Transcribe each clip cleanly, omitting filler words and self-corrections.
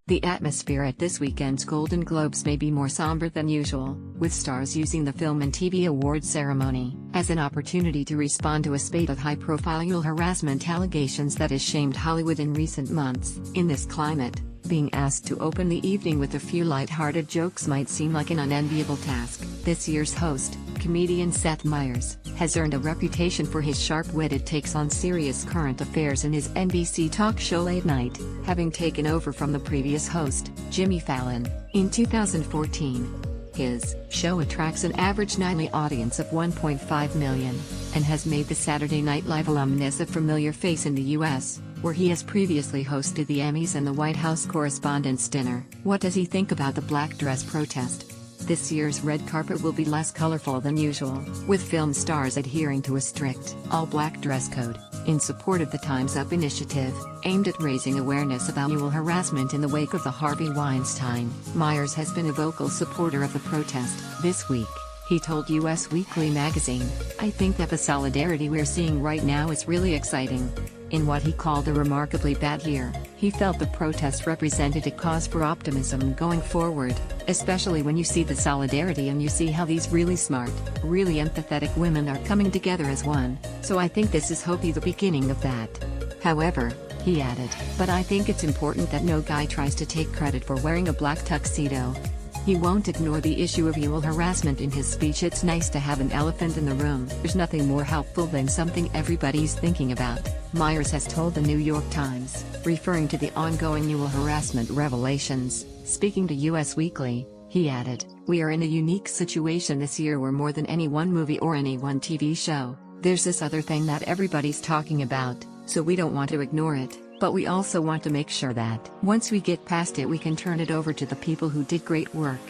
The atmosphere at this weekend's Golden Globes may be more somber than usual, with stars using the Film and TV Awards ceremony as an opportunity to respond to a spate of high-profile harassment allegations that has shamed Hollywood in recent months. In this climate, being asked to open the evening with a few light-hearted jokes might seem like an unenviable task. This year's host, comedian Seth Meyers, has earned a reputation for his sharp-witted takes on serious current affairs in his NBC talk show Late Night, having taken over from the previous host, Jimmy Fallon, in 2014. His show attracts an average nightly audience of 1.5 million, and has made the Saturday Night Live alumnus a familiar face in the U.S., where he has previously hosted the Emmys and the White House Correspondents' Dinner. What does he think about the black dress protest? This year's red carpet will be less colorful than usual, with film stars adhering to a strict, all-black dress code, in support of the Time's Up initiative, aimed at raising awareness of annual harassment in the wake of the Harvey Weinstein. Meyers has been a vocal supporter of the protest. This week, he told Us Weekly magazine, "I think that the solidarity we're seeing right now is really exciting." In what he called a remarkably bad year, he felt the protest represented a cause for optimism going forward, especially when you see the solidarity and you see how these really smart, really empathetic women are coming together as one, so I think this is hopefully the beginning of that. However, he added, "But I think it's important that no guy tries to take credit for wearing a black tuxedo." He won't ignore the issue of annual harassment in his speech. "It's nice to have an elephant in the room. There's nothing more helpful than something everybody's thinking about," Meyers has told the New York Times, referring to the ongoing annual harassment revelations. Speaking to Us Weekly, he added, "We are in a unique situation this year where more than any one movie or any one TV show, there's this other thing that everybody's talking about, so we don't want to ignore it. But we also want to make sure that once we get past it we can turn it over to the people who did great work."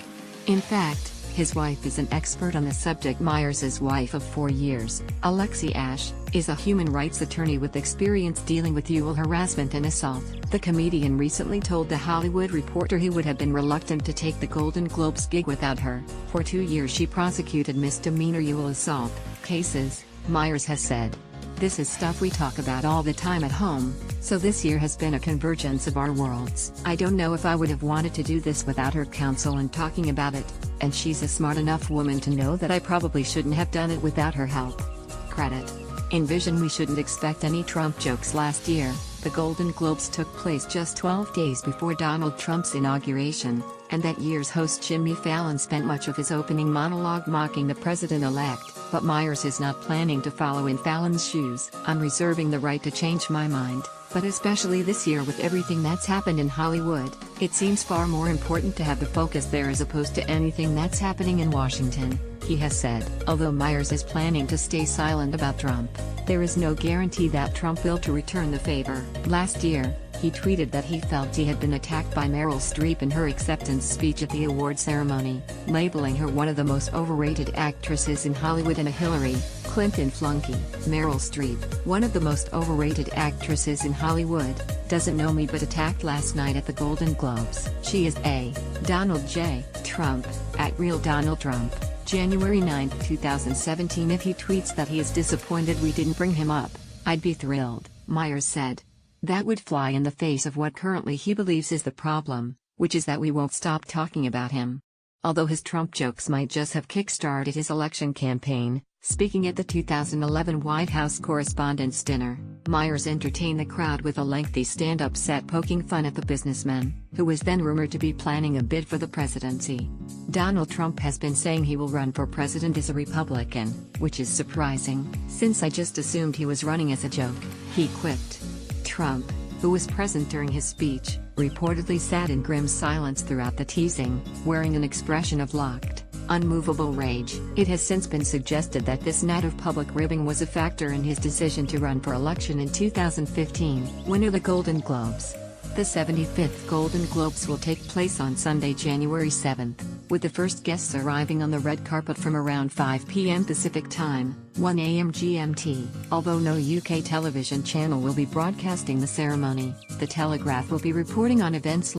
In fact, his wife is an expert on the subject. Meyers' wife of 4 years, Alexi Ash, is a human rights attorney with experience dealing with annual harassment and assault. The comedian recently told The Hollywood Reporter he would have been reluctant to take the Golden Globes gig without her. For 2 years she prosecuted misdemeanor annual assault cases, Meyers has said. "This is stuff we talk about all the time at home, so this year has been a convergence of our worlds. I don't know if I would have wanted to do this without her counsel and talking about it, and she's a smart enough woman to know that I probably shouldn't have done it without her help." Credit. Envision we shouldn't expect any Trump jokes. Last year, the Golden Globes took place just 12 days before Donald Trump's inauguration, and that year's host Jimmy Fallon spent much of his opening monologue mocking the president-elect. But Meyers is not planning to follow in Fallon's shoes. "I'm reserving the right to change my mind, but especially this year with everything that's happened in Hollywood, it seems far more important to have the focus there as opposed to anything that's happening in Washington," he has said. Although Meyers is planning to stay silent about Trump, there is no guarantee that Trump will return the favor. Last year, he tweeted that he felt he had been attacked by Meryl Streep in her acceptance speech at the award ceremony, labeling her one of the most overrated actresses in Hollywood and a Hillary Clinton flunky. "Meryl Streep, one of the most overrated actresses in Hollywood, doesn't know me but attacked last night at the Golden Globes. She is a Donald J. Trump, at Real Donald Trump." January 9, 2017. "If he tweets that he is disappointed we didn't bring him up, I'd be thrilled," Meyers said. "That would fly in the face of what currently he believes is the problem, which is that we won't stop talking about him." Although his Trump jokes might just have kick-started his election campaign, speaking at the 2011 White House Correspondents' Dinner, Meyers entertained the crowd with a lengthy stand-up set poking fun at the businessman, who was then rumored to be planning a bid for the presidency. Donald Trump has been saying he will run for president as a Republican, which is surprising, since I just assumed he was running as a joke, he quipped. Trump, who was present during his speech, reportedly sat in grim silence throughout the teasing, wearing an expression of locked, unmovable rage. It has since been suggested that this night of public ribbing was a factor in his decision to run for election in 2015. Winner the Golden Globes. The 75th Golden Globes will take place on Sunday, January 7th, with the first guests arriving on the red carpet from around 5 p.m. Pacific Time, 1 a.m. GMT. Although no UK television channel will be broadcasting the ceremony, The Telegraph will be reporting on events